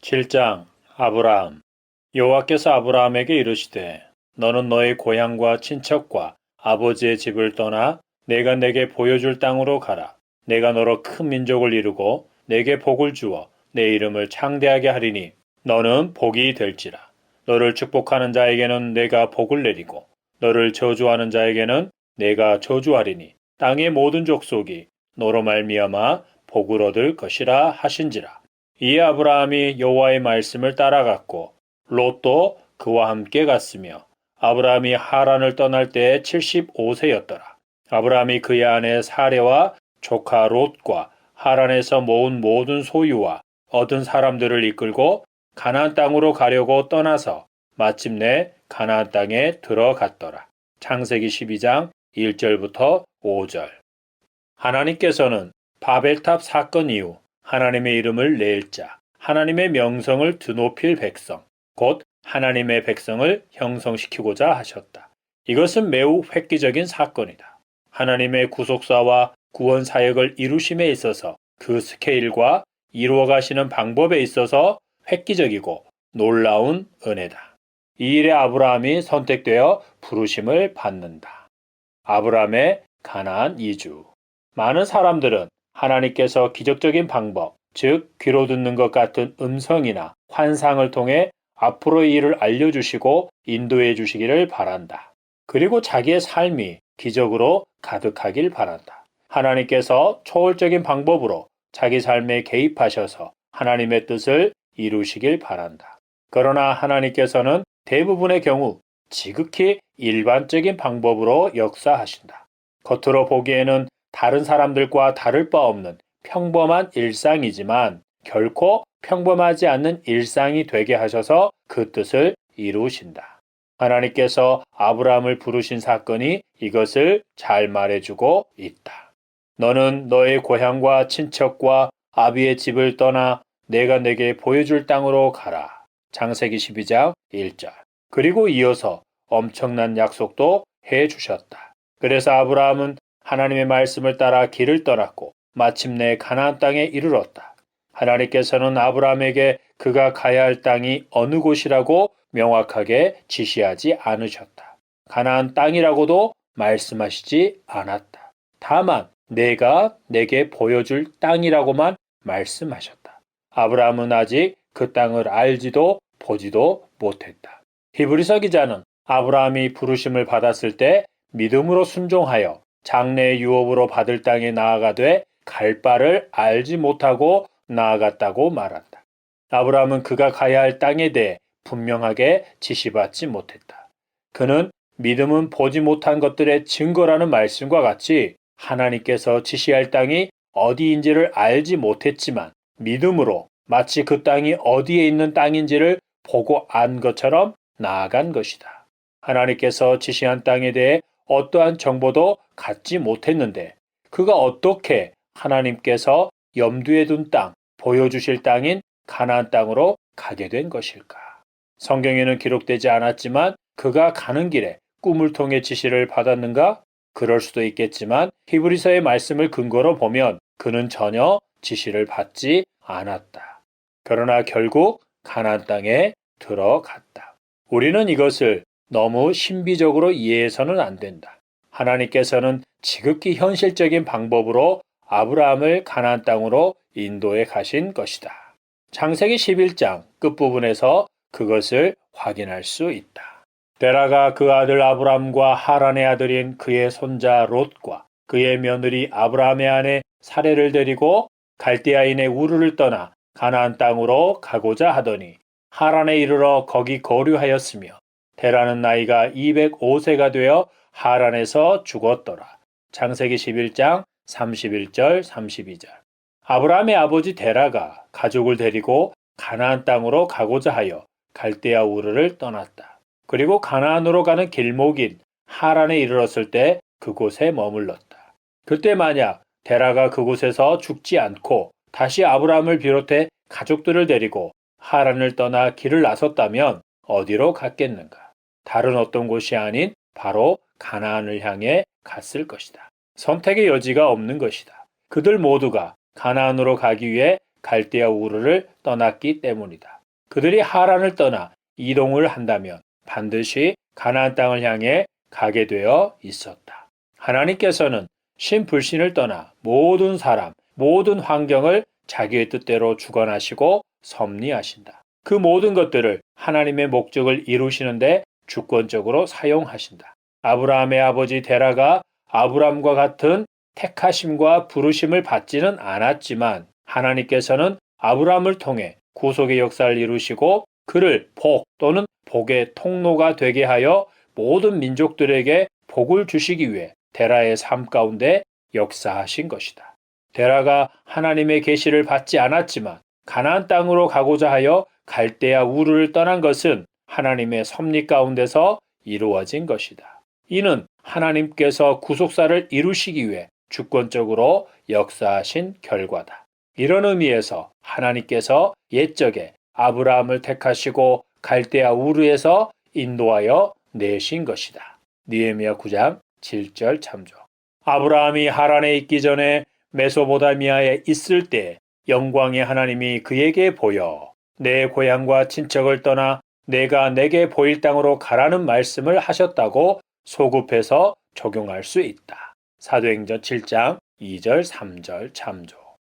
7장 아브라함. 여호와께서 아브라함에게 이르시되 너는 너의 고향과 친척과 아버지의 집을 떠나 내가 내게 보여줄 땅으로 가라. 내가 너로 큰 민족을 이루고 내게 복을 주어 내 이름을 창대하게 하리니 너는 복이 될지라. 너를 축복하는 자에게는 내가 복을 내리고 너를 저주하는 자에게는 내가 저주하리니 땅의 모든 족속이 너로 말미암아 복을 얻을 것이라 하신지라. 이에 아브라함이 여호와의 말씀을 따라갔고 롯도 그와 함께 갔으며 아브라함이 하란을 떠날 때에 75세였더라. 아브라함이 그의 아내 사레와 조카 롯과 하란에서 모은 모든 소유와 얻은 사람들을 이끌고 가나안 땅으로 가려고 떠나서 마침내 가나안 땅에 들어갔더라. 창세기 12장 1절부터 5절. 하나님께서는 바벨탑 사건 이후 하나님의 이름을 낼 자, 하나님의 명성을 드높일 백성, 곧 하나님의 백성을 형성시키고자 하셨다. 이것은 매우 획기적인 사건이다. 하나님의 구속사와 구원 사역을 이루심에 있어서 그 스케일과 이루어가시는 방법에 있어서 획기적이고 놀라운 은혜다. 이 일에 아브라함이 선택되어 부르심을 받는다. 아브라함의 가나안 이주. 많은 사람들은 하나님께서 기적적인 방법, 즉 귀로 듣는 것 같은 음성이나 환상을 통해 앞으로의 일을 알려주시고 인도해 주시기를 바란다. 그리고 자기의 삶이 기적으로 가득하길 바란다. 하나님께서 초월적인 방법으로 자기 삶에 개입하셔서 하나님의 뜻을 이루시길 바란다. 그러나 하나님께서는 대부분의 경우 지극히 일반적인 방법으로 역사하신다. 겉으로 보기에는 다른 사람들과 다를 바 없는 평범한 일상이지만 결코 평범하지 않는 일상이 되게 하셔서 그 뜻을 이루신다. 하나님께서 아브라함을 부르신 사건이 이것을 잘 말해주고 있다. 너는 너의 고향과 친척과 아비의 집을 떠나 내가 내게 보여줄 땅으로 가라. 창세기 12장 1절. 그리고 이어서 엄청난 약속도 해주셨다. 그래서 아브라함은 하나님의 말씀을 따라 길을 떠났고 마침내 가나안 땅에 이르렀다. 하나님께서는 아브라함에게 그가 가야 할 땅이 어느 곳이라고 명확하게 지시하지 않으셨다. 가나안 땅이라고도 말씀하시지 않았다. 다만 내가 내게 보여줄 땅이라고만 말씀하셨다. 아브라함은 아직 그 땅을 알지도 보지도 못했다. 히브리서 기자는 아브라함이 부르심을 받았을 때 믿음으로 순종하여 장래의 유업으로 받을 땅에 나아가되 갈 바를 알지 못하고 나아갔다고 말한다. 아브라함은 그가 가야 할 땅에 대해 분명하게 지시받지 못했다. 그는 믿음은 보지 못한 것들의 증거라는 말씀과 같이 하나님께서 지시할 땅이 어디인지를 알지 못했지만 믿음으로 마치 그 땅이 어디에 있는 땅인지를 보고 안 것처럼 나아간 것이다. 하나님께서 지시한 땅에 대해 어떠한 정보도 갖지 못했는데 그가 어떻게 하나님께서 염두에 둔 땅, 보여주실 땅인 가나안 땅으로 가게 된 것일까? 성경에는 기록되지 않았지만 그가 가는 길에 꿈을 통해 지시를 받았는가? 그럴 수도 있겠지만 히브리서의 말씀을 근거로 보면 그는 전혀 지시를 받지 않았다. 그러나 결국 가나안 땅에 들어갔다. 우리는 이것을 너무 신비적으로 이해해서는 안 된다. 하나님께서는 지극히 현실적인 방법으로 아브라함을 가나안 땅으로 인도해 가신 것이다. 창세기 11장 끝부분에서 그것을 확인할 수 있다. 데라가 그 아들 아브람과 하란의 아들인 그의 손자 롯과 그의 며느리 아브라함의 아내 사레를 데리고 갈대아인의 우르를 떠나 가나안 땅으로 가고자 하더니 하란에 이르러 거기 거류하였으며 데라는 나이가 205세가 되어 하란에서 죽었더라. 창세기 11장 31절 32절. 아브라함의 아버지 데라가 가족을 데리고 가나안 땅으로 가고자 하여 갈대아 우르를 떠났다. 그리고 가나안으로 가는 길목인 하란에 이르렀을 때 그곳에 머물렀다. 그때 만약 데라가 그곳에서 죽지 않고 다시 아브라함을 비롯해 가족들을 데리고 하란을 떠나 길을 나섰다면 어디로 갔겠는가? 다른 어떤 곳이 아닌 바로 가나안을 향해 갔을 것이다. 선택의 여지가 없는 것이다. 그들 모두가 가나안으로 가기 위해 갈대아 우르를 떠났기 때문이다. 그들이 하란을 떠나 이동을 한다면 반드시 가나안 땅을 향해 가게 되어 있었다. 하나님께서는 신불신을 떠나 모든 사람, 모든 환경을 자기의 뜻대로 주관하시고 섭리하신다. 그 모든 것들을 하나님의 목적을 이루시는데 주권적으로 사용하신다. 아브라함의 아버지 데라가 아브람과 같은 택하심과 부르심을 받지는 않았지만 하나님께서는 아브람을 통해 구속의 역사를 이루시고 그를 복 또는 복의 통로가 되게 하여 모든 민족들에게 복을 주시기 위해 데라의 삶 가운데 역사하신 것이다. 데라가 하나님의 계시를 받지 않았지만 가나안 땅으로 가고자 하여 갈대아 우르를 떠난 것은 하나님의 섭리 가운데서 이루어진 것이다. 이는 하나님께서 구속사를 이루시기 위해 주권적으로 역사하신 결과다. 이런 의미에서 하나님께서 옛적에 아브라함을 택하시고 갈대아 우르에서 인도하여 내신 것이다. 느헤미야 9장 7절 참조. 아브라함이 하란에 있기 전에 메소보다미아에 있을 때 영광의 하나님이 그에게 보여 내 고향과 친척을 떠나 내가 내게 보일 땅으로 가라는 말씀을 하셨다고 소급해서 적용할 수 있다. 사도행전 7장 2절 3절 참조.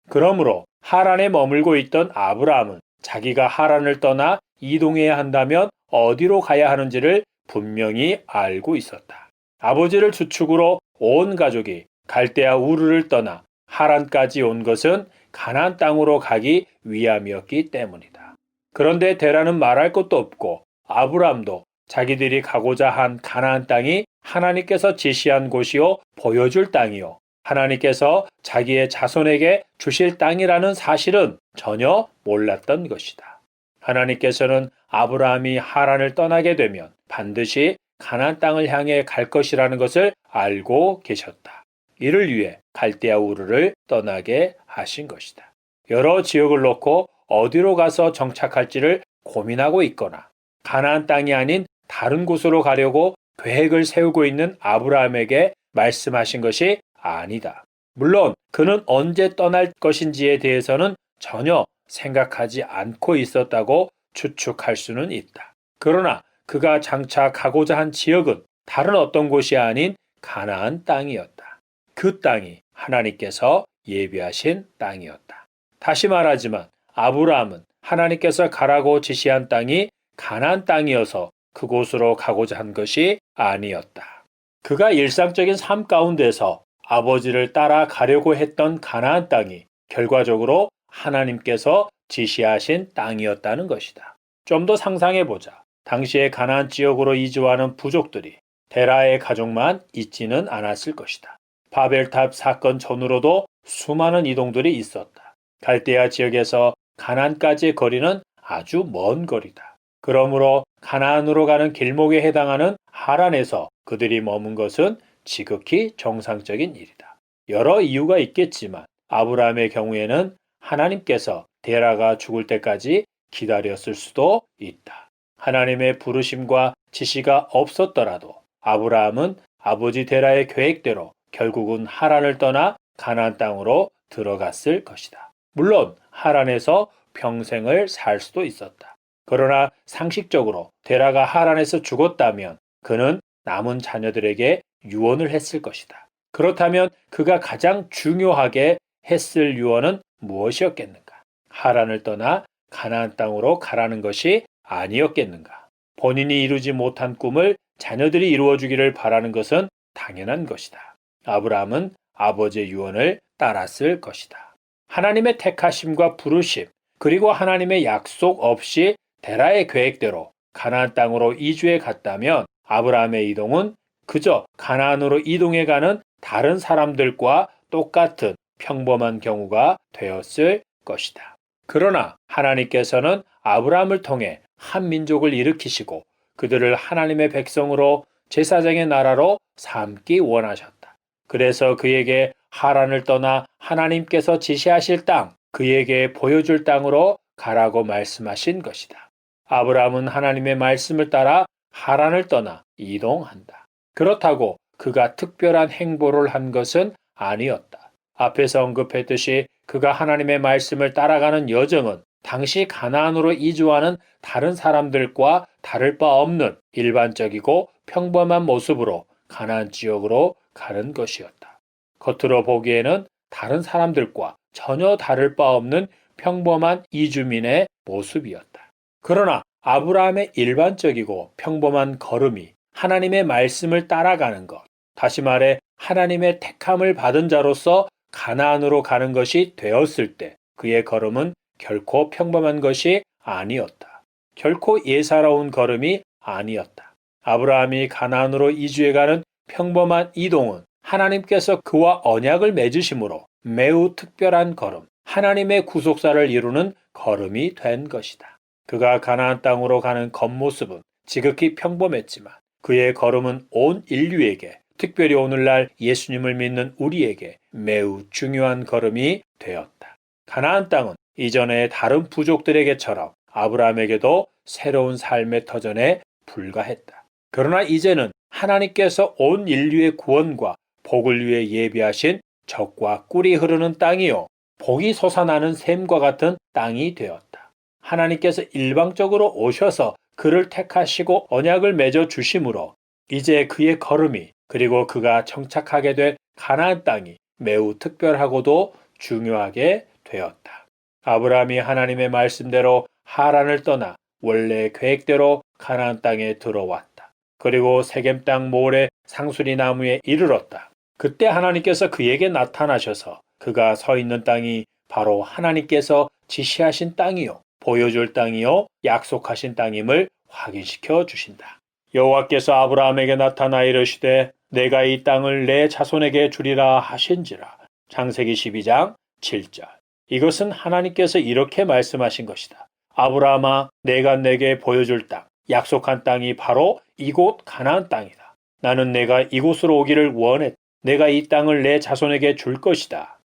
그러므로 하란에 머물고 있던 아브라함은 자기가 하란을 떠나 이동해야 한다면 어디로 가야 하는지를 분명히 알고 있었다. 아버지를 주축으로 온 가족이 갈대아 우르를 떠나 하란까지 온 것은 가나안 땅으로 가기 위함이었기 때문이다. 그런데 데라는 말할 것도 없고 아브람도 자기들이 가고자 한 가나안 땅이 하나님께서 지시한 곳이요 보여줄 땅이요 하나님께서 자기의 자손에게 주실 땅이라는 사실은 전혀 몰랐던 것이다. 하나님께서는 아브라함이 하란을 떠나게 되면 반드시 가나안 땅을 향해 갈 것이라는 것을 알고 계셨다. 이를 위해 갈대아 우르를 떠나게 하신 것이다. 여러 지역을 놓고 어디로 가서 정착할지를 고민하고 있거나 가나안 땅이 아닌 다른 곳으로 가려고 계획을 세우고 있는 아브라함에게 말씀하신 것이 아니다. 물론 그는 언제 떠날 것인지에 대해서는 전혀 생각하지 않고 있었다고 추측할 수는 있다. 그러나 그가 장차 가고자 한 지역은 다른 어떤 곳이 아닌 가나안 땅이었다. 그 땅이 하나님께서 예비하신 땅이었다. 다시 말하지만 아브라함은 하나님께서 가라고 지시한 땅이 가나안 땅이어서 그곳으로 가고자 한 것이 아니었다. 그가 일상적인 삶 가운데서 아버지를 따라 가려고 했던 가나안 땅이 결과적으로 하나님께서 지시하신 땅이었다는 것이다. 좀 더 상상해보자. 당시의 가나안 지역으로 이주하는 부족들이 데라의 가족만 있지는 않았을 것이다. 바벨탑 사건 전후로도 수많은 이동들이 있었다. 갈대아 지역에서 가나안까지의 거리는 아주 먼 거리다. 그러므로 가나안으로 가는 길목에 해당하는 하란에서 그들이 머문 것은 지극히 정상적인 일이다. 여러 이유가 있겠지만 아브라함의 경우에는 하나님께서 데라가 죽을 때까지 기다렸을 수도 있다. 하나님의 부르심과 지시가 없었더라도 아브라함은 아버지 데라의 계획대로 결국은 하란을 떠나 가나안 땅으로 들어갔을 것이다. 물론 하란에서 평생을 살 수도 있었다. 그러나 상식적으로 데라가 하란에서 죽었다면 그는 남은 자녀들에게 유언을 했을 것이다. 그렇다면 그가 가장 중요하게 했을 유언은 무엇이었겠는가? 하란을 떠나 가나안 땅으로 가라는 것이 아니었겠는가? 본인이 이루지 못한 꿈을 자녀들이 이루어주기를 바라는 것은 당연한 것이다. 아브라함은 아버지의 유언을 따랐을 것이다. 하나님의 택하심과 부르심, 그리고 하나님의 약속 없이 데라의 계획대로 가나안 땅으로 이주해 갔다면 아브라함의 이동은 그저 가나안으로 이동해 가는 다른 사람들과 똑같은 평범한 경우가 되었을 것이다. 그러나 하나님께서는 아브라함을 통해 한 민족을 일으키시고 그들을 하나님의 백성으로 제사장의 나라로 삼기 원하셨다. 그래서 그에게 하란을 떠나 하나님께서 지시하실 땅, 그에게 보여줄 땅으로 가라고 말씀하신 것이다. 아브라함은 하나님의 말씀을 따라 하란을 떠나 이동한다. 그렇다고 그가 특별한 행보를 한 것은 아니었다. 앞에서 언급했듯이 그가 하나님의 말씀을 따라가는 여정은 당시 가나안으로 이주하는 다른 사람들과 다를 바 없는 일반적이고 평범한 모습으로 가나안 지역으로 가는 것이었다. 겉으로 보기에는 다른 사람들과 전혀 다를 바 없는 평범한 이주민의 모습이었다. 그러나 아브라함의 일반적이고 평범한 걸음이 하나님의 말씀을 따라가는 것, 다시 말해 하나님의 택함을 받은 자로서 가나안으로 가는 것이 되었을 때 그의 걸음은 결코 평범한 것이 아니었다. 결코 예사로운 걸음이 아니었다. 아브라함이 가나안으로 이주해가는 평범한 이동은 하나님께서 그와 언약을 맺으심으로 매우 특별한 걸음, 하나님의 구속사를 이루는 걸음이 된 것이다. 그가 가나안 땅으로 가는 겉모습은 지극히 평범했지만 그의 걸음은 온 인류에게, 특별히 오늘날 예수님을 믿는 우리에게 매우 중요한 걸음이 되었다. 가나안 땅은 이전의 다른 부족들에게처럼 아브라함에게도 새로운 삶의 터전에 불과했다. 그러나 이제는 하나님께서 온 인류의 구원과 복을 위해 예비하신 젖과 꿀이 흐르는 땅이요, 복이 솟아나는 샘과 같은 땅이 되었다. 하나님께서 일방적으로 오셔서 그를 택하시고 언약을 맺어 주심으로 이제 그의 걸음이, 그리고 그가 정착하게 될 가나안 땅이 매우 특별하고도 중요하게 되었다. 아브라함이 하나님의 말씀대로 하란을 떠나 원래 계획대로 가나안 땅에 들어왔다. 그리고 세겜 땅 모래 상수리 나무에 이르렀다. 그때 하나님께서 그에게 나타나셔서 그가 서 있는 땅이 바로 하나님께서 지시하신 땅이요, 보여줄 땅이요, 약속하신 땅임을 확인시켜 주신다. 여호와께서 아브라함에게 나타나 이르시되 내가 이 땅을 내 자손에게 주리라 하신지라. 창세기 12장 7절. 이것은 하나님께서 이렇게 말씀하신 것이다. 아브라함아, 내가 내게 보여줄 땅, 약속한 땅이 바로 이곳 가나안 땅이다. 나는 내가 이곳으로 오기를 원했다. 내가 이 땅을 내 자손에게 줄 것이다.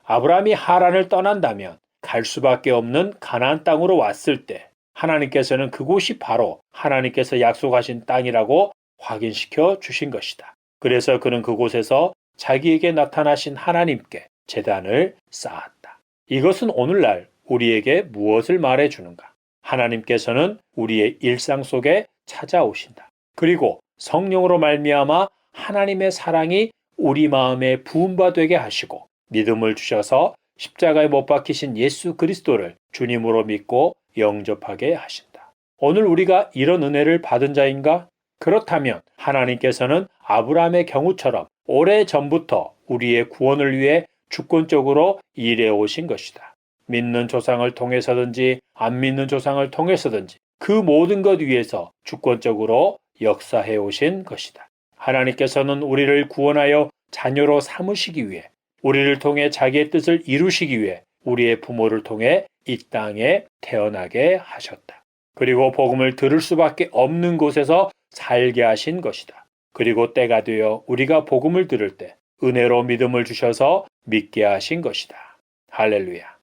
아브라함이 하란을 떠난다면 갈 수밖에 없는 가나안 땅으로 왔을 때 하나님께서는 그곳이 바로 하나님께서 약속하신 땅이라고 확인시켜 주신 것이다. 그래서 그는 그곳에서 자기에게 나타나신 하나님께 제단을 쌓았다. 이것은 오늘날 우리에게 무엇을 말해 주는가? 하나님께서는 우리의 일상 속에 찾아오신다. 그리고 성령으로 말미암아 하나님의 사랑이 우리 마음에 부음바 되게 하시고 믿음을 주셔서 십자가에 못 박히신 예수 그리스도를 주님으로 믿고 영접하게 하신다. 오늘 우리가 이런 은혜를 받은 자인가? 그렇다면 하나님께서는 아브라함의 경우처럼 오래전부터 우리의 구원을 위해 주권적으로 일해 오신 것이다. 믿는 조상을 통해서든지 안 믿는 조상을 통해서든지 그 모든 것 위에서 주권적으로 역사해 오신 것이다. 하나님께서는 우리를 구원하여 자녀로 삼으시기 위해, 우리를 통해 자기의 뜻을 이루시기 위해 우리의 부모를 통해 이 땅에 태어나게 하셨다. 그리고 복음을 들을 수밖에 없는 곳에서 살게 하신 것이다. 그리고 때가 되어 우리가 복음을 들을 때 은혜로 믿음을 주셔서 믿게 하신 것이다. 할렐루야.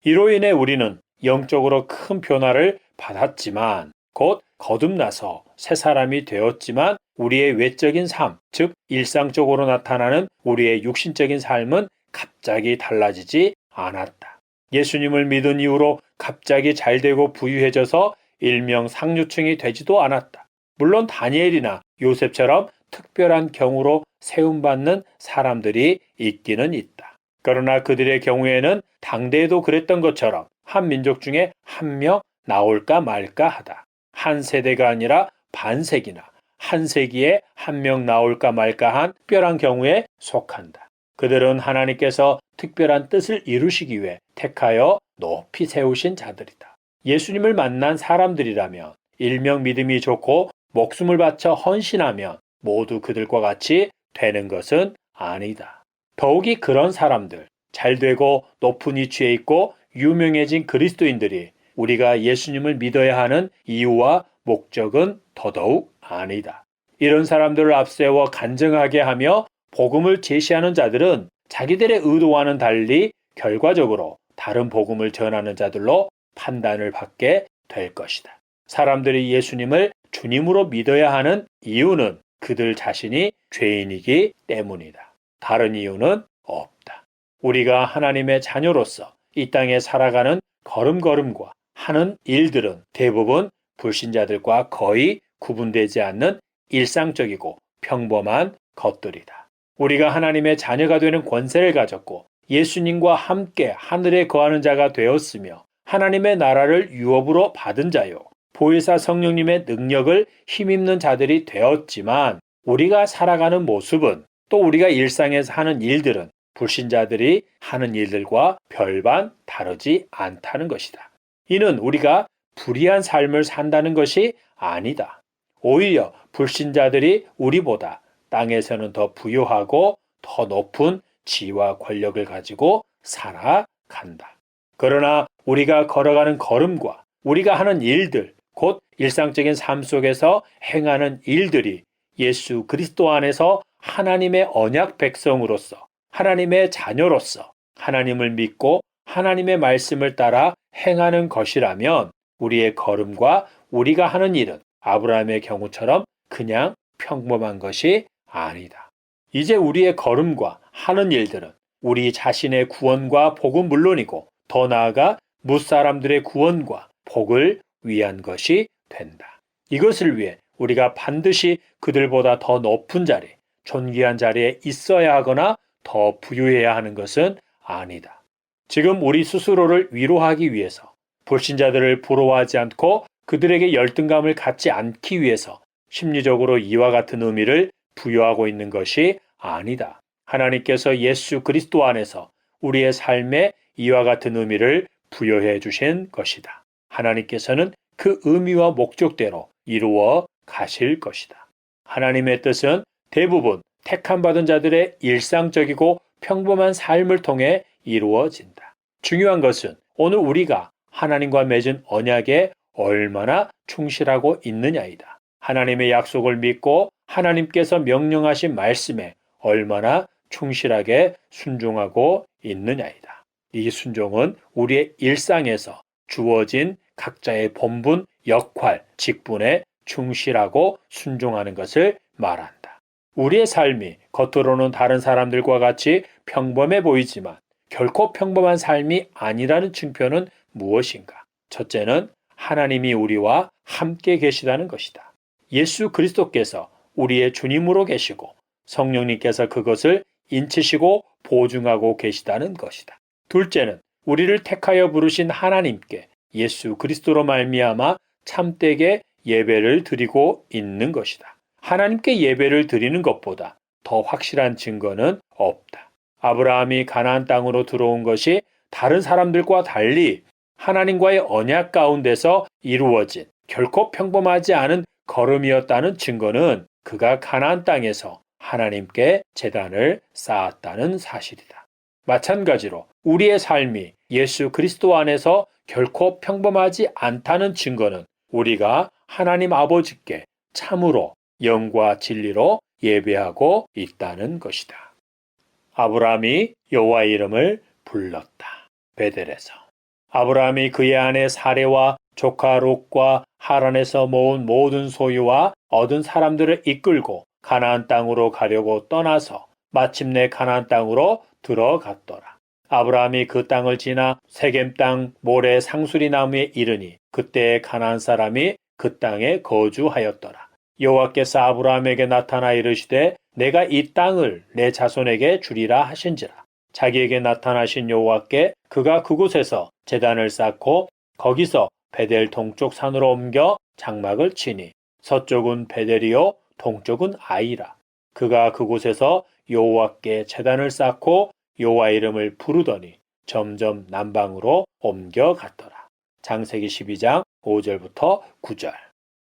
이로 인해 우리는 영적으로 큰 변화를 받았지만 곧 거듭나서 새 사람이 되었지만 우리의 외적인 삶, 즉 일상적으로 나타나는 우리의 육신적인 삶은 갑자기 달라지지 않았다. 예수님을 믿은 이후로 갑자기 잘되고 부유해져서 일명 상류층이 되지도 않았다. 물론 다니엘이나 요셉처럼 특별한 경우로 세움받는 사람들이 있기는 있다. 그러나 그들의 경우에는 당대에도 그랬던 것처럼 한 민족 중에 한 명 나올까 말까 하다. 한 세대가 아니라 반세기나 한 세기에 한 명 나올까 말까 한 특별한 경우에 속한다. 그들은 하나님께서 특별한 뜻을 이루시기 위해 택하여 높이 세우신 자들이다. 예수님을 만난 사람들이라면 일명 믿음이 좋고 목숨을 바쳐 헌신하면 모두 그들과 같이 되는 것은 아니다. 더욱이 그런 사람들, 잘되고 높은 위치에 있고 유명해진 그리스도인들이 우리가 예수님을 믿어야 하는 이유와 목적은 더더욱 아니다. 이런 사람들을 앞세워 간증하게 하며 복음을 제시하는 자들은 자기들의 의도와는 달리 결과적으로 다른 복음을 전하는 자들로 판단을 받게 될 것이다. 사람들이 예수님을 주님으로 믿어야 하는 이유는 그들 자신이 죄인이기 때문이다. 다른 이유는 없다. 우리가 하나님의 자녀로서 이 땅에 살아가는 걸음걸음과 하는 일들은 대부분 불신자들과 거의 구분되지 않는 일상적이고 평범한 것들이다. 우리가 하나님의 자녀가 되는 권세를 가졌고 예수님과 함께 하늘에 거하는 자가 되었으며 하나님의 나라를 유업으로 받은 자요. 보혜사 성령님의 능력을 힘입는 자들이 되었지만 우리가 살아가는 모습은 또 우리가 일상에서 하는 일들은 불신자들이 하는 일들과 별반 다르지 않다는 것이다. 이는 우리가 불의한 삶을 산다는 것이 아니다. 오히려 불신자들이 우리보다 땅에서는 더 부유하고 더 높은 지위와 권력을 가지고 살아간다. 그러나 우리가 걸어가는 걸음과 우리가 하는 일들, 곧 일상적인 삶 속에서 행하는 일들이 예수 그리스도 안에서 하나님의 언약 백성으로서 하나님의 자녀로서 하나님을 믿고 하나님의 말씀을 따라 행하는 것이라면 우리의 걸음과 우리가 하는 일은 아브라함의 경우처럼 그냥 평범한 것이 아니다. 이제 우리의 걸음과 하는 일들은 우리 자신의 구원과 복은 물론이고 더 나아가 무사람들의 구원과 복을 위한 것이 된다. 이것을 위해 우리가 반드시 그들보다 더 높은 자리, 존귀한 자리에 있어야 하거나 더 부유해야 하는 것은 아니다. 지금 우리 스스로를 위로하기 위해서 불신자들을 부러워하지 않고 그들에게 열등감을 갖지 않기 위해서 심리적으로 이와 같은 의미를 부여하고 있는 것이 아니다. 하나님께서 예수 그리스도 안에서 우리의 삶에 이와 같은 의미를 부여해 주신 것이다. 하나님께서는 그 의미와 목적대로 이루어 가실 것이다. 하나님의 뜻은 대부분 택함받은 자들의 일상적이고 평범한 삶을 통해 이루어진다. 중요한 것은 오늘 우리가 하나님과 맺은 언약에 얼마나 충실하고 있느냐이다. 하나님의 약속을 믿고 하나님께서 명령하신 말씀에 얼마나 충실하게 순종하고 있느냐이다. 이 순종은 우리의 일상에서 주어진 각자의 본분, 역할, 직분에 충실하고 순종하는 것을 말한다. 우리의 삶이 겉으로는 다른 사람들과 같이 평범해 보이지만 결코 평범한 삶이 아니라는 증표는 무엇인가? 첫째는 하나님이 우리와 함께 계시다는 것이다. 예수 그리스도께서 우리의 주님으로 계시고 성령님께서 그것을 인치시고 보증하고 계시다는 것이다. 둘째는 우리를 택하여 부르신 하나님께 예수 그리스도로 말미암아 참되게 예배를 드리고 있는 것이다. 하나님께 예배를 드리는 것보다 더 확실한 증거는 없다. 아브라함이 가나안 땅으로 들어온 것이 다른 사람들과 달리 하나님과의 언약 가운데서 이루어진 결코 평범하지 않은 걸음이었다는 증거는 그가 가나안 땅에서 하나님께 제단을 쌓았다는 사실이다. 마찬가지로 우리의 삶이 예수 그리스도 안에서 결코 평범하지 않다는 증거는 우리가 하나님 아버지께 참으로 영과 진리로 예배하고 있다는 것이다. 아브라함이 여호와의 이름을 불렀다. 베델에서. 아브라함이 그의 아내 사레와 조카 롯과 하란에서 모은 모든 소유와 얻은 사람들을 이끌고 가나안 땅으로 가려고 떠나서 마침내 가나안 땅으로 들어갔더라. 아브라함이 그 땅을 지나 세겜 땅 모래 상수리 나무에 이르니 그때 가나안 사람이 그 땅에 거주하였더라. 여호와께서 아브라함에게 나타나 이르시되 내가 이 땅을 내 자손에게 주리라 하신지라. 자기에게 나타나신 여호와께 그가 그곳에서 제단을 쌓고 거기서 베델 동쪽 산으로 옮겨 장막을 치니 서쪽은 베델이요 동쪽은 아이라. 그가 그곳에서 여호와께 제단을 쌓고 여호와 이름을 부르더니 점점 남방으로 옮겨갔더라. 창세기 12장 5절부터 9절.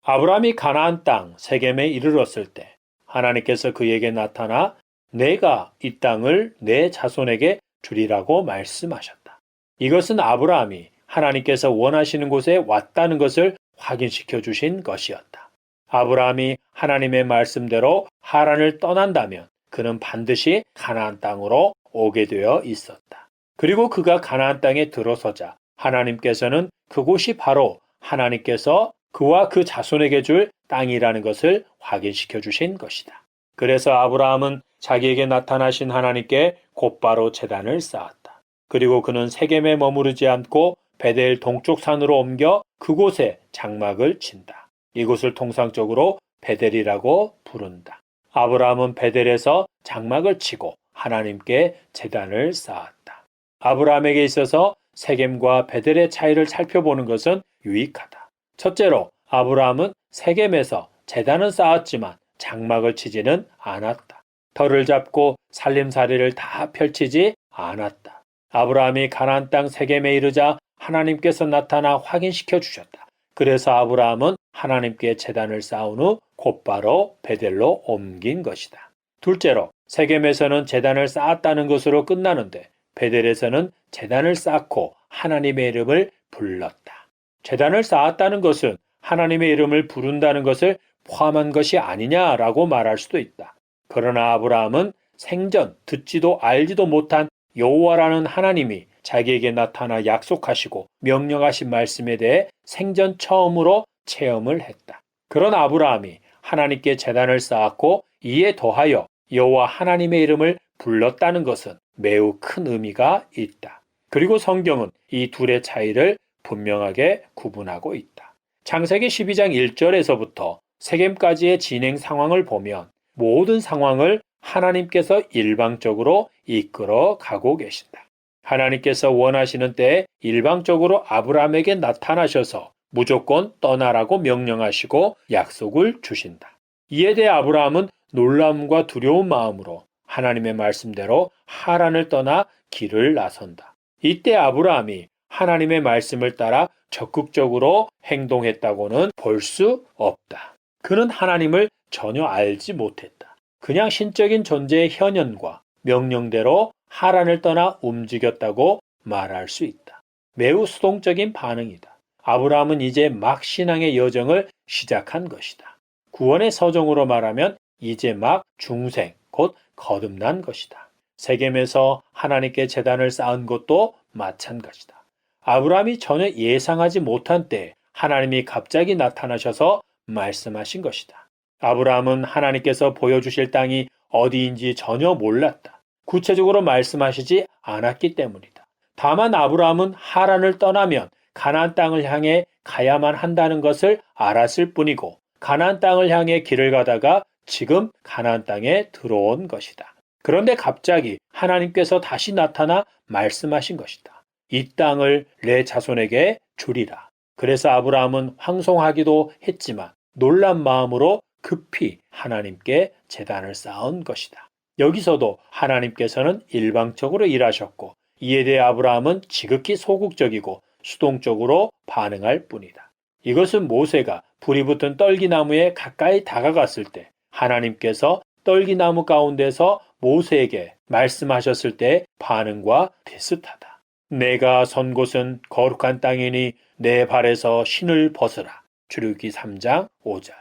아브라함이 가나안 땅 세겜에 이르렀을 때 하나님께서 그에게 나타나 내가 이 땅을 내 자손에게 주리라고 말씀하셨다. 이것은 아브라함이 하나님께서 원하시는 곳에 왔다는 것을 확인시켜 주신 것이었다. 아브라함이 하나님의 말씀대로 하란을 떠난다면 그는 반드시 가나안 땅으로 오게 되어 있었다. 그리고 그가 가나안 땅에 들어서자 하나님께서는 그곳이 바로 하나님께서 그와 그 자손에게 줄 땅이라는 것을 확인시켜 주신 것이다. 그래서 아브라함은 자기에게 나타나신 하나님께 곧바로 제단을 쌓았다. 그리고 그는 세겜에 머무르지 않고 베델 동쪽 산으로 옮겨 그곳에 장막을 친다. 이곳을 통상적으로 베델이라고 부른다. 아브라함은 베델에서 장막을 치고 하나님께 제단을 쌓았다. 아브라함에게 있어서 세겜과 베델의 차이를 살펴보는 것은 유익하다. 첫째로 아브라함은 세겜에서 제단은 쌓았지만 장막을 치지는 않았다. 터를 잡고 살림살이를 다 펼치지 않았다. 아브라함이 가나안 땅 세겜에 이르자 하나님께서 나타나 확인시켜 주셨다. 그래서 아브라함은 하나님께 제단을 쌓은 후 곧바로 베델로 옮긴 것이다. 둘째로 세겜에서는 제단을 쌓았다는 것으로 끝나는데 베델에서는 제단을 쌓고 하나님의 이름을 불렀다. 제단을 쌓았다는 것은 하나님의 이름을 부른다는 것을 포함한 것이 아니냐라고 말할 수도 있다. 그러나 아브라함은 생전 듣지도 알지도 못한 여호와라는 하나님이 자기에게 나타나 약속하시고 명령하신 말씀에 대해 생전 처음으로 체험을 했다. 그런 아브라함이 하나님께 제단을 쌓았고 이에 더하여 여호와 하나님의 이름을 불렀다는 것은 매우 큰 의미가 있다. 그리고 성경은 이 둘의 차이를 분명하게 구분하고 있다. 창세기 12장 1절에서부터 세겜까지의 진행 상황을 보면 모든 상황을 하나님께서 일방적으로 이끌어 가고 계신다. 하나님께서 원하시는 때에 일방적으로 아브라함에게 나타나셔서 무조건 떠나라고 명령하시고 약속을 주신다. 이에 대해 아브라함은 놀람과 두려운 마음으로 하나님의 말씀대로 하란을 떠나 길을 나선다. 이때 아브라함이 하나님의 말씀을 따라 적극적으로 행동했다고는 볼 수 없다. 그는 하나님을 전혀 알지 못했다. 그냥 신적인 존재의 현현과 명령대로 하란을 떠나 움직였다고 말할 수 있다. 매우 수동적인 반응이다. 아브라함은 이제 막 신앙의 여정을 시작한 것이다. 구원의 서정으로 말하면 이제 막 중생, 곧 거듭난 것이다. 세겜에서 하나님께 제단을 쌓은 것도 마찬가지다. 아브라함이 전혀 예상하지 못한 때에 하나님이 갑자기 나타나셔서 말씀하신 것이다. 아브라함은 하나님께서 보여주실 땅이 어디인지 전혀 몰랐다. 구체적으로 말씀하시지 않았기 때문이다. 다만 아브라함은 하란을 떠나면 가나안 땅을 향해 가야만 한다는 것을 알았을 뿐이고 가나안 땅을 향해 길을 가다가 지금 가나안 땅에 들어온 것이다. 그런데 갑자기 하나님께서 다시 나타나 말씀하신 것이다. 이 땅을 내 자손에게 주리라. 그래서 아브라함은 황송하기도 했지만 놀란 마음으로 급히 하나님께 제단을 쌓은 것이다. 여기서도 하나님께서는 일방적으로 일하셨고 이에 대해 아브라함은 지극히 소극적이고 수동적으로 반응할 뿐이다. 이것은 모세가 불이 붙은 떨기나무에 가까이 다가갔을 때 하나님께서 떨기나무 가운데서 모세에게 말씀하셨을 때의 반응과 비슷하다. 내가 선 곳은 거룩한 땅이니 내 발에서 신을 벗으라. 출애굽기 3장 5절.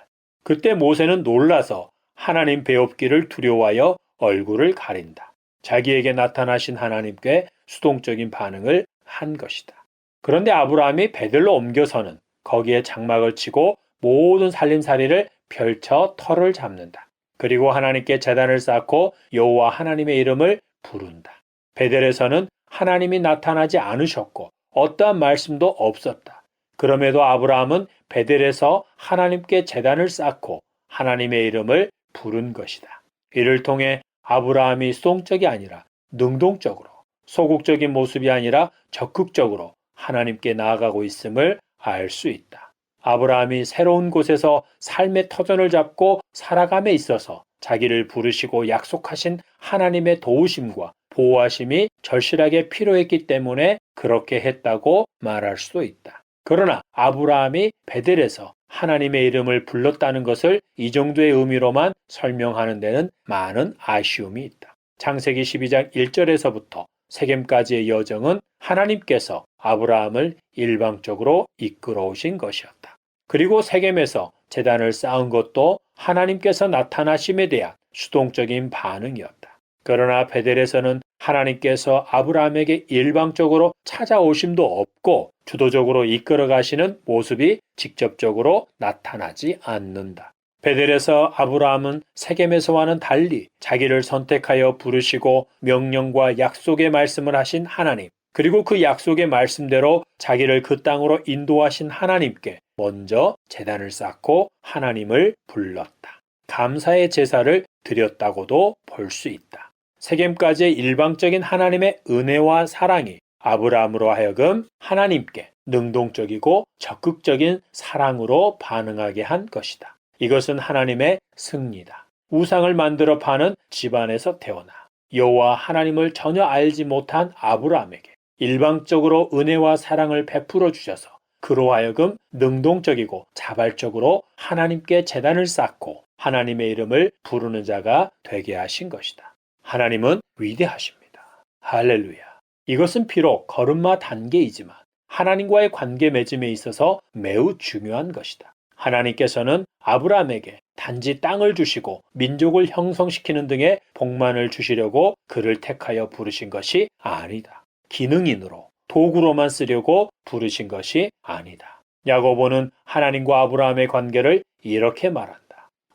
그때 모세는 놀라서 하나님 배웁기를 두려워하여 얼굴을 가린다. 자기에게 나타나신 하나님께 수동적인 반응을 한 것이다. 그런데 아브라함이 베들로 옮겨서는 거기에 장막을 치고 모든 살림살이를 펼쳐 터를 잡는다. 그리고 하나님께 제단을 쌓고 여호와 하나님의 이름을 부른다. 베델에서는 하나님이 나타나지 않으셨고 어떠한 말씀도 없었다. 그럼에도 아브라함은 베델에서 하나님께 제단을 쌓고 하나님의 이름을 부른 것이다. 이를 통해 아브라함이 수동적이 아니라 능동적으로, 소극적인 모습이 아니라 적극적으로 하나님께 나아가고 있음을 알 수 있다. 아브라함이 새로운 곳에서 삶의 터전을 잡고 살아감에 있어서 자기를 부르시고 약속하신 하나님의 도우심과 보호하심이 절실하게 필요했기 때문에 그렇게 했다고 말할 수도 있다. 그러나 아브라함이 베델에서 하나님의 이름을 불렀다는 것을 이 정도의 의미로만 설명하는 데는 많은 아쉬움이 있다. 창세기 12장 1절에서부터 세겜까지의 여정은 하나님께서 아브라함을 일방적으로 이끌어 오신 것이었다. 그리고 세겜에서 제단을 쌓은 것도 하나님께서 나타나심에 대한 수동적인 반응이었다. 그러나 베델에서는 하나님께서 아브라함에게 일방적으로 찾아오심도 없고 주도적으로 이끌어 가시는 모습이 직접적으로 나타나지 않는다. 베델에서 아브라함은 세겜에서와는 달리 자기를 선택하여 부르시고 명령과 약속의 말씀을 하신 하나님, 그리고 그 약속의 말씀대로 자기를 그 땅으로 인도하신 하나님께 먼저 제단을 쌓고 하나님을 불렀다. 감사의 제사를 드렸다고도 볼 수 있다. 세겜까지의 일방적인 하나님의 은혜와 사랑이 아브라함으로 하여금 하나님께 능동적이고 적극적인 사랑으로 반응하게 한 것이다. 이것은 하나님의 승리다. 우상을 만들어 파는 집안에서 태어나 여호와 하나님을 전혀 알지 못한 아브라함에게 일방적으로 은혜와 사랑을 베풀어 주셔서 그로 하여금 능동적이고 자발적으로 하나님께 제단을 쌓고 하나님의 이름을 부르는 자가 되게 하신 것이다. 하나님은 위대하십니다. 할렐루야. 이것은 비록 걸음마 단계이지만 하나님과의 관계 맺음에 있어서 매우 중요한 것이다. 하나님께서는 아브라함에게 단지 땅을 주시고 민족을 형성시키는 등의 복만을 주시려고 그를 택하여 부르신 것이 아니다. 기능인으로 도구로만 쓰려고 부르신 것이 아니다. 야고보는 하나님과 아브라함의 관계를 이렇게 말한다.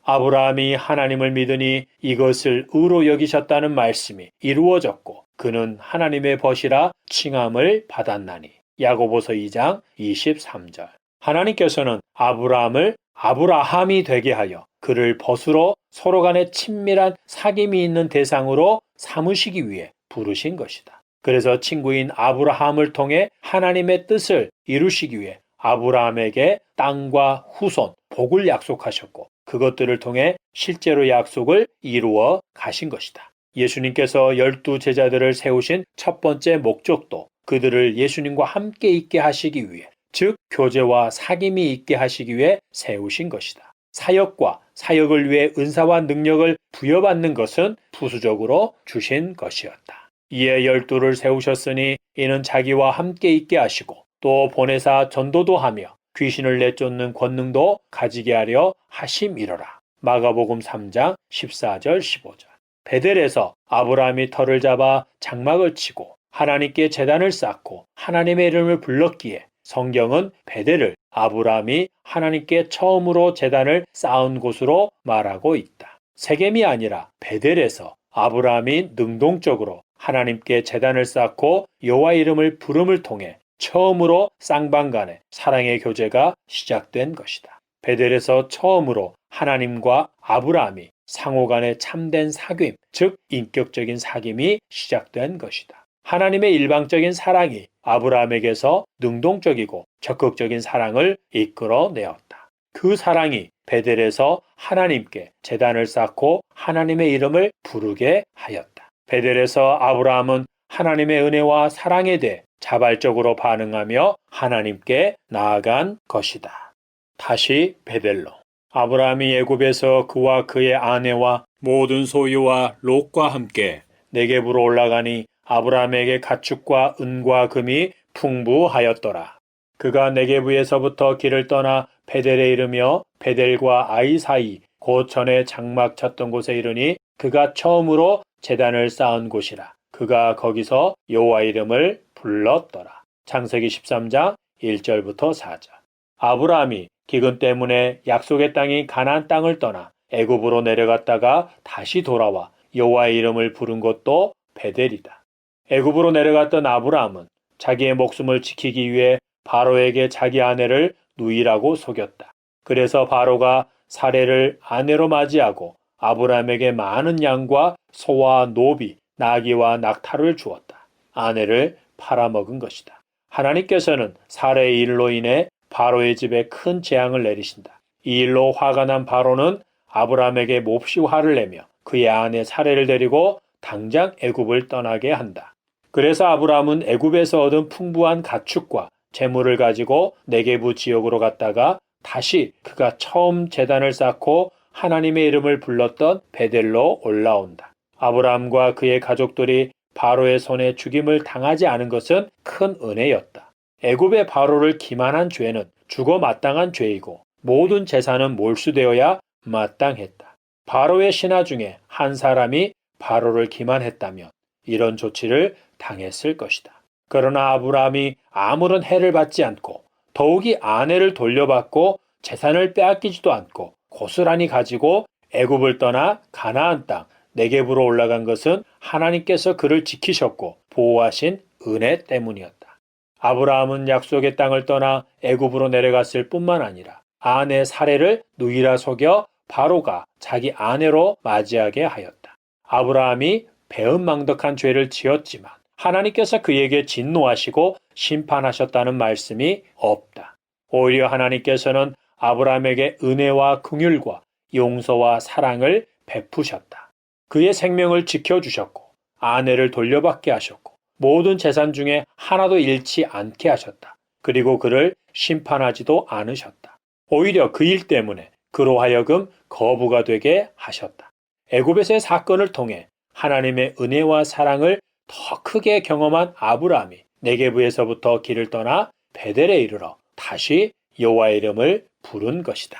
아브라함이 하나님을 믿으니 이것을 의로 여기셨다는 말씀이 이루어졌고 그는 하나님의 벗이라 칭함을 받았나니. 야고보서 2장 23절. 하나님께서는 아브라함을 아브라함이 되게 하여 그를 벗으로 서로 간에 친밀한 사귐이 있는 대상으로 삼으시기 위해 부르신 것이다. 그래서 친구인 아브라함을 통해 하나님의 뜻을 이루시기 위해 아브라함에게 땅과 후손, 복을 약속하셨고 그것들을 통해 실제로 약속을 이루어 가신 것이다. 예수님께서 12 제자들을 세우신 첫 번째 목적도 그들을 예수님과 함께 있게 하시기 위해, 즉 교제와 사귐이 있게 하시기 위해 세우신 것이다. 사역과 사역을 위해 은사와 능력을 부여받는 것은 부수적으로 주신 것이었다. 이에 12를 세우셨으니 이는 자기와 함께 있게 하시고 또 보내사 전도도 하며 귀신을 내쫓는 권능도 가지게 하려 하심이로라. 마가복음 3장 14절 15절. 베델에서 아브라함이 터를 잡아 장막을 치고 하나님께 제단을 쌓고 하나님의 이름을 불렀기에 성경은 베델을 아브라함이 하나님께 처음으로 제단을 쌓은 곳으로 말하고 있다. 세겜이 아니라 베델에서 아브라함이 능동적으로 하나님께 제단을 쌓고 여호와 이름을 부름을 통해 처음으로 쌍방 간의 사랑의 교제가 시작된 것이다. 베델에서 처음으로 하나님과 아브라함이 상호 간의 참된 사귐, 즉 인격적인 사귐이 시작된 것이다. 하나님의 일방적인 사랑이 아브라함에게서 능동적이고 적극적인 사랑을 이끌어내었다. 그 사랑이 베델에서 하나님께 제단을 쌓고 하나님의 이름을 부르게 하였다. 베델에서 아브라함은 하나님의 은혜와 사랑에 대해 자발적으로 반응하며 하나님께 나아간 것이다. 다시 베델로. 아브라함이 애굽에서 그와 그의 아내와 모든 소유와 롯과 함께 네겝으로 올라가니 아브라함에게 가축과 은과 금이 풍부하였더라. 그가 네겝에서부터 길을 떠나 베델에 이르며 베델과 아이 사이 곧 전에 장막 쳤던 곳에 이르니 그가 처음으로 제단을 쌓은 곳이라. 그가 거기서 여호와 이름을 불렀더라. 창세기 13장 1절부터 4절. 아브라함이 기근 때문에 약속의 땅인 가나안 땅을 떠나 애굽으로 내려갔다가 다시 돌아와 여호와의 이름을 부른 곳도 베델이다. 애굽으로 내려갔던 아브라함은 자기의 목숨을 지키기 위해 바로에게 자기 아내를 누이라고 속였다. 그래서 바로가 사례를 아내로 맞이하고 아브라함에게 많은 양과 소와 노비, 나귀와 낙타를 주었다. 아내를 팔아먹은 것이다. 하나님께서는 사례의 일로 인해 바로의 집에 큰 재앙을 내리신다. 이 일로 화가 난 바로는 아브라함에게 몹시 화를 내며 그의 아내 사례를 데리고 당장 애굽을 떠나게 한다. 그래서 아브라함은 애굽에서 얻은 풍부한 가축과 재물을 가지고 네게부 지역으로 갔다가 다시 그가 처음 제단을 쌓고 하나님의 이름을 불렀던 베델로 올라온다. 아브라함과 그의 가족들이 바로의 손에 죽임을 당하지 않은 것은 큰 은혜였다. 애굽의 바로를 기만한 죄는 죽어 마땅한 죄이고 모든 재산은 몰수되어야 마땅했다. 바로의 신하 중에 한 사람이 바로를 기만했다면 이런 조치를 당했을 것이다. 그러나 아브라함이 아무런 해를 받지 않고 더욱이 아내를 돌려받고 재산을 빼앗기지도 않고 고스란히 가지고 애굽을 떠나 가나안 땅 네겝으로 올라간 것은 하나님께서 그를 지키셨고 보호하신 은혜 때문이었다. 아브라함은 약속의 땅을 떠나 애굽으로 내려갔을 뿐만 아니라 아내 사레를 누이라 속여 바로가 자기 아내로 맞이하게 하였다. 아브라함이 배은망덕한 죄를 지었지만 하나님께서 그에게 진노하시고 심판하셨다는 말씀이 없다. 오히려 하나님께서는 아브라함에게 은혜와 긍휼과 용서와 사랑을 베푸셨다. 그의 생명을 지켜주셨고 아내를 돌려받게 하셨고 모든 재산 중에 하나도 잃지 않게 하셨다. 그리고 그를 심판하지도 않으셨다. 오히려 그 일 때문에 그로 하여금 거부가 되게 하셨다. 애굽에서의 사건을 통해 하나님의 은혜와 사랑을 더 크게 경험한 아브라함이 네게브에서부터 길을 떠나 베델에 이르러 다시 여호와의 이름을 부른 것이다.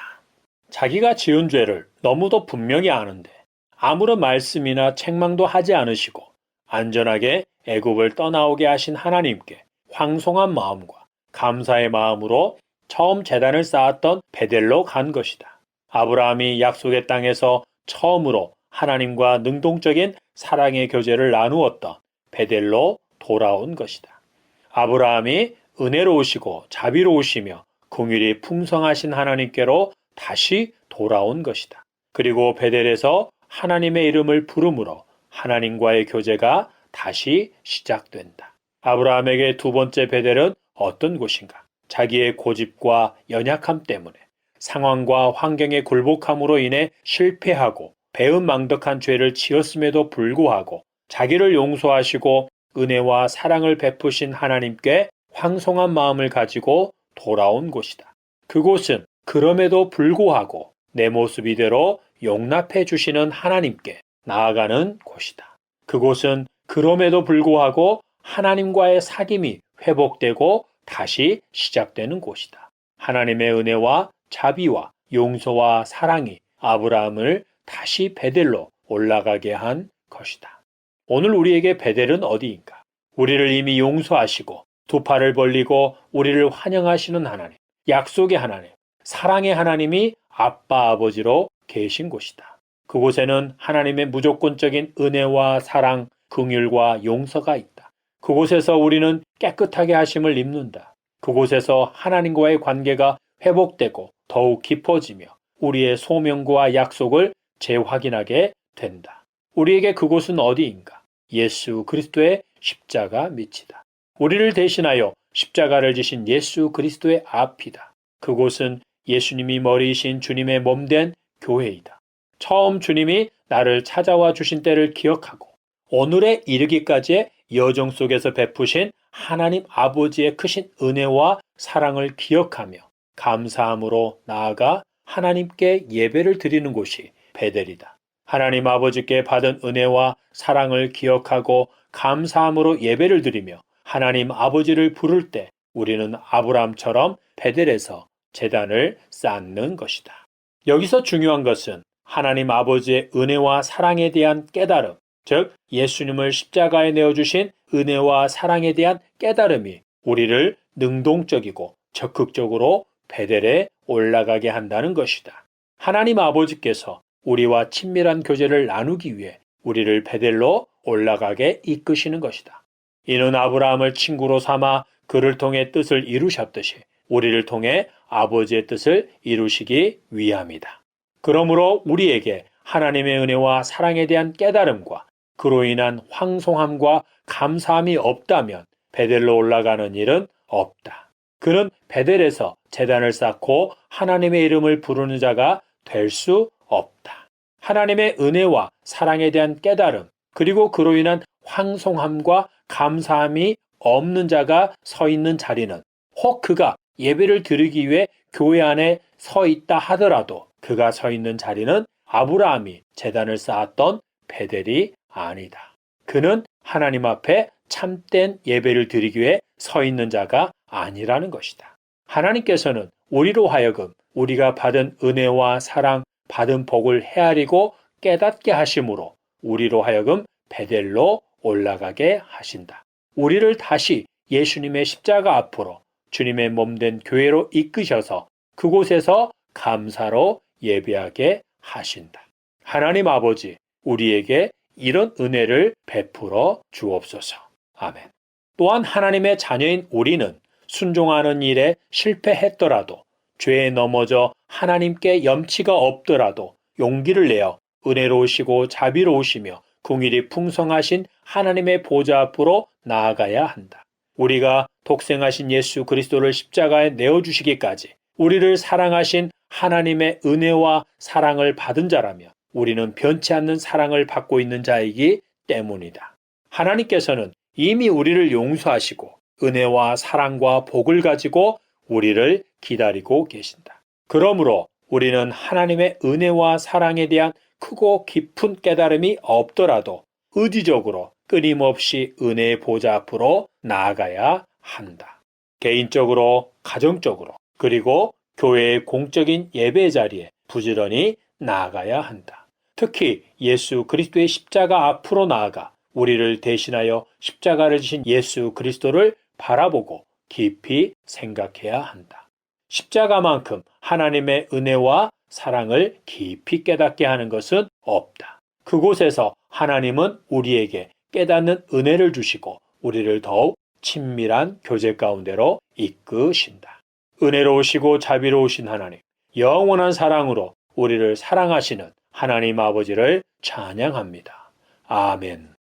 자기가 지은 죄를 너무도 분명히 아는데 아무런 말씀이나 책망도 하지 않으시고 안전하게 애굽을 떠나오게 하신 하나님께 황송한 마음과 감사의 마음으로 처음 제단을 쌓았던 베델로 간 것이다. 아브라함이 약속의 땅에서 처음으로 하나님과 능동적인 사랑의 교제를 나누었던 베델로 돌아온 것이다. 아브라함이 은혜로우시고 자비로우시며 긍휼이 풍성하신 하나님께로 다시 돌아온 것이다. 그리고 베델에서 하나님의 이름을 부름으로 하나님과의 교제가 다시 시작된다. 아브라함에게 두 번째 베델은 어떤 곳인가? 자기의 고집과 연약함 때문에 상황과 환경의 굴복함으로 인해 실패하고 배은망덕한 죄를 지었음에도 불구하고 자기를 용서하시고 은혜와 사랑을 베푸신 하나님께 황송한 마음을 가지고 돌아온 곳이다. 그곳은 그럼에도 불구하고 내 모습 이대로 용납해 주시는 하나님께 나아가는 곳이다. 그곳은 그럼에도 불구하고 하나님과의 사귐이 회복되고 다시 시작되는 곳이다. 하나님의 은혜와 자비와 용서와 사랑이 아브라함을 다시 베델로 올라가게 한 것이다. 오늘 우리에게 베델은 어디인가? 우리를 이미 용서하시고 두 팔을 벌리고 우리를 환영하시는 하나님, 약속의 하나님, 사랑의 하나님이 아빠 아버지로 계신 곳이다. 그곳에는 하나님의 무조건적인 은혜와 사랑, 긍휼과 용서가 있다. 그곳에서 우리는 깨끗하게 하심을 입는다. 그곳에서 하나님과의 관계가 회복되고 더욱 깊어지며 우리의 소명과 약속을 재확인하게 된다. 우리에게 그곳은 어디인가? 예수 그리스도의 십자가 밑이다. 우리를 대신하여 십자가를 지신 예수 그리스도의 앞이다. 그곳은 예수님이 머리이신 주님의 몸된 교회이다. 처음 주님이 나를 찾아와 주신 때를 기억하고 오늘에 이르기까지의 여정 속에서 베푸신 하나님 아버지의 크신 은혜와 사랑을 기억하며 감사함으로 나아가 하나님께 예배를 드리는 곳이 베델이다. 하나님 아버지께 받은 은혜와 사랑을 기억하고 감사함으로 예배를 드리며 하나님 아버지를 부를 때 우리는 아브라함처럼 베델에서 제단을 쌓는 것이다. 여기서 중요한 것은 하나님 아버지의 은혜와 사랑에 대한 깨달음, 즉 예수님을 십자가에 내어주신 은혜와 사랑에 대한 깨달음이 우리를 능동적이고 적극적으로 베델에 올라가게 한다는 것이다. 하나님 아버지께서 우리와 친밀한 교제를 나누기 위해 우리를 베델로 올라가게 이끄시는 것이다. 이는 아브라함을 친구로 삼아 그를 통해 뜻을 이루셨듯이 우리를 통해 아버지의 뜻을 이루시기 위함이다. 그러므로 우리에게 하나님의 은혜와 사랑에 대한 깨달음과 그로 인한 황송함과 감사함이 없다면 베델로 올라가는 일은 없다. 그는 베델에서 제단을 쌓고 하나님의 이름을 부르는 자가 될 수 없다. 하나님의 은혜와 사랑에 대한 깨달음 그리고 그로 인한 황송함과 감사함이 없는 자가 서 있는 자리는 혹 그가 예배를 드리기 위해 교회 안에 서 있다 하더라도 그가 서 있는 자리는 아브라함이 제단을 쌓았던 베델이 아니다. 그는 하나님 앞에 참된 예배를 드리기 위해 서 있는 자가 아니라는 것이다. 하나님께서는 우리로 하여금 우리가 받은 은혜와 사랑, 받은 복을 헤아리고 깨닫게 하심으로 우리로 하여금 베델로 올라가게 하신다. 우리를 다시 예수님의 십자가 앞으로 주님의 몸된 교회로 이끄셔서 그곳에서 감사로 예배하게 하신다. 하나님 아버지, 우리에게 이런 은혜를 베풀어 주옵소서. 아멘. 또한 하나님의 자녀인 우리는 순종하는 일에 실패했더라도, 죄에 넘어져 하나님께 염치가 없더라도 용기를 내어 은혜로우시고 자비로우시며 긍휼이 풍성하신 하나님의 보좌 앞으로 나아가야 한다. 우리가 독생하신 예수 그리스도를 십자가에 내어주시기까지 우리를 사랑하신 하나님의 은혜와 사랑을 받은 자라며 우리는 변치 않는 사랑을 받고 있는 자이기 때문이다. 하나님께서는 이미 우리를 용서하시고 은혜와 사랑과 복을 가지고 우리를 기다리고 계신다. 그러므로 우리는 하나님의 은혜와 사랑에 대한 크고 깊은 깨달음이 없더라도 의지적으로 끊임없이 은혜의 보좌 앞으로 나아가야 한다. 개인적으로, 가정적으로, 그리고 교회의 공적인 예배 자리에 부지런히 나아가야 한다. 특히 예수 그리스도의 십자가 앞으로 나아가 우리를 대신하여 십자가를 지신 예수 그리스도를 바라보고 깊이 생각해야 한다. 십자가만큼 하나님의 은혜와 사랑을 깊이 깨닫게 하는 것은 없다. 그곳에서 하나님은 우리에게 깨닫는 은혜를 주시고 우리를 더욱 친밀한 교제 가운데로 이끄신다. 은혜로우시고 자비로우신 하나님, 영원한 사랑으로 우리를 사랑하시는 하나님 아버지를 찬양합니다. 아멘.